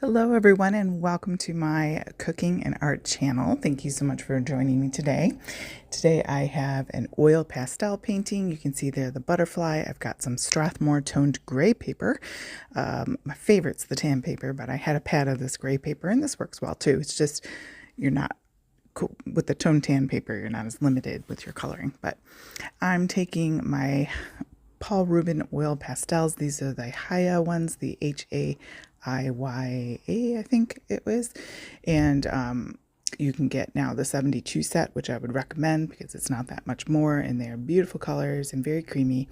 Hello everyone and welcome to my cooking and art channel. Thank you so much for joining me today. Today I have an oil pastel painting. You can see there the butterfly. I've got some Strathmore toned gray paper. My favorite's the tan paper, but I had a pad of this gray paper and this works well too. It's just you're not cool with the toned tan paper, you're not as limited with your coloring. But I'm taking my Paul Rubin oil pastels. These are the Haya ones, the Haya, I think it was. And you can get now the 72 set, which I would recommend because it's not that much more. And they're beautiful colors and very creamy.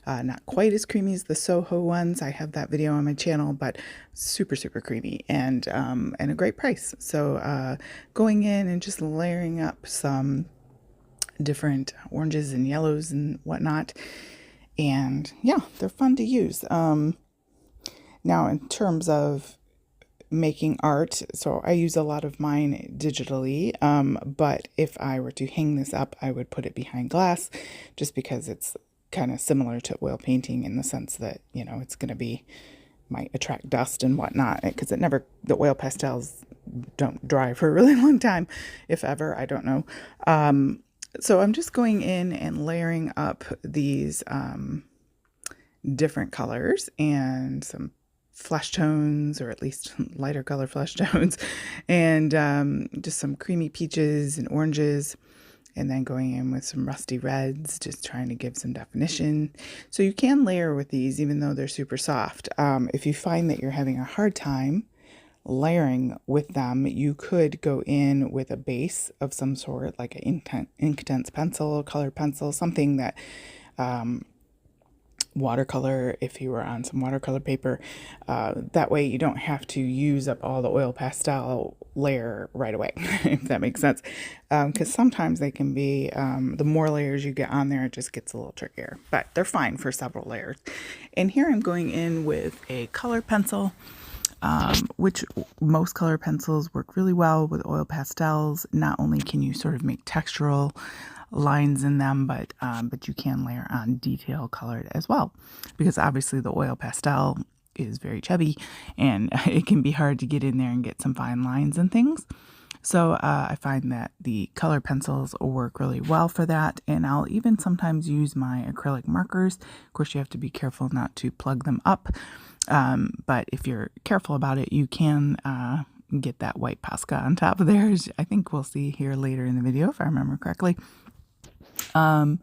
Not quite as creamy as the Soho ones. I have that video on my channel, but super, super creamy and a great price. So going in and just layering up some different oranges and yellows and whatnot. And yeah, they're fun to use. Now, in terms of making art, so I use a lot of mine digitally, but if I were to hang this up, I would put it behind glass just because it's kind of similar to oil painting in the sense that, you know, it's going to be, might attract dust and whatnot because the oil pastels don't dry for a really long time, if ever, I don't know. So I'm just going in and layering up these different colors and some flesh tones, or at least lighter color flesh tones, and just some creamy peaches and oranges, and then going in with some rusty reds, just trying to give some definition. So you can layer with these even though they're super soft. If you find that you're having a hard time layering with them, you could go in with a base of some sort, like an Inktense pencil, colored pencil, something that watercolor, if you were on some watercolor paper. That way you don't have to use up all the oil pastel layer right away, if that makes sense. Because sometimes they can be, the more layers you get on there, it just gets a little trickier. But they're fine for several layers. And here I'm going in with a color pencil. Which most color pencils work really well with oil pastels. Not only can you sort of make textural lines in them, but you can layer on detail colored as well, because obviously the oil pastel is very chubby and it can be hard to get in there and get some fine lines and things. So I find that the color pencils work really well for that, and I'll even sometimes use my acrylic markers. Of course, you have to be careful not to plug them up, but if you're careful about it, you can get that white Posca on top of there, as I think we'll see here later in the video, if I remember correctly. So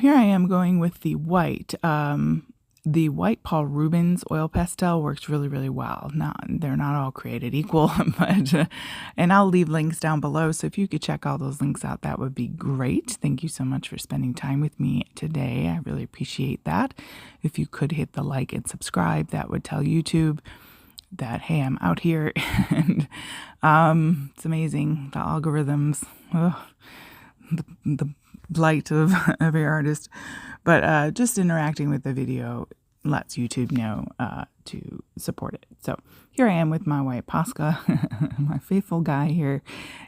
here I am going with the white. The white Paul Rubens oil pastel works really, really well. Now, they're not all created equal, but and I'll leave links down below. So if you could check all those links out, that would be great. Thank you so much for spending time with me today. I really appreciate that. If you could hit the like and subscribe, that would tell YouTube that, hey, I'm out here. And it's amazing, the algorithms. The blight of every artist. But just interacting with the video lets YouTube know to support it. So here I am with my white Posca, my faithful guy here,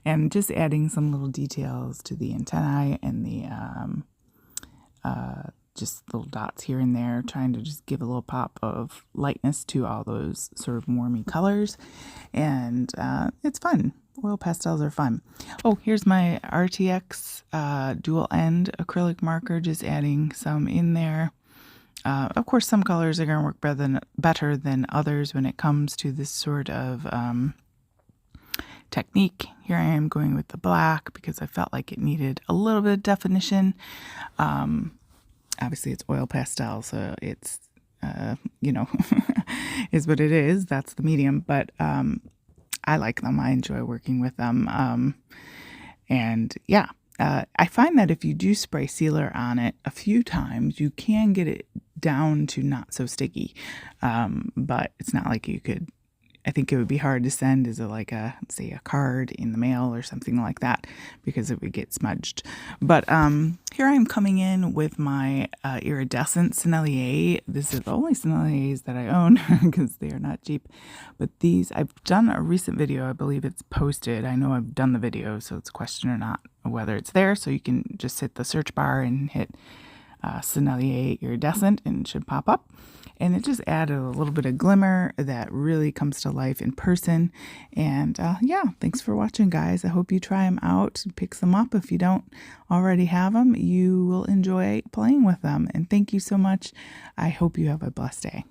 and just adding some little details to the antennae and the just little dots here and there, trying to just give a little pop of lightness to all those sort of warmy colors. And it's fun. Oil pastels are fun. Oh, here's my RTX dual end acrylic marker, just adding some in there. Of course, some colors are going to work better than others when it comes to this sort of technique. Here I am going with the black because I felt like it needed a little bit of definition. Obviously, it's oil pastel, so it's, you know, is what it is. That's the medium, but I like them. I enjoy working with them. And yeah, I find that if you do spray sealer on it a few times, you can get it down to not so sticky. But it's not like you could, I think it would be hard to send as say a card in the mail or something like that, because it would get smudged. But here I am coming in with my iridescent Sennelier. This is the only Senneliers that I own because they are not cheap. But these, I've done a recent video. I believe it's posted. I know I've done the video, so it's a question or not whether it's there. So you can just hit the search bar and hit Sennelier iridescent and it should pop up. and it just added a little bit of glimmer that really comes to life in person. And yeah, thanks for watching, guys. I hope you try them out, pick some up. If you don't already have them, you will enjoy playing with them. And thank you so much. I hope you have a blessed day.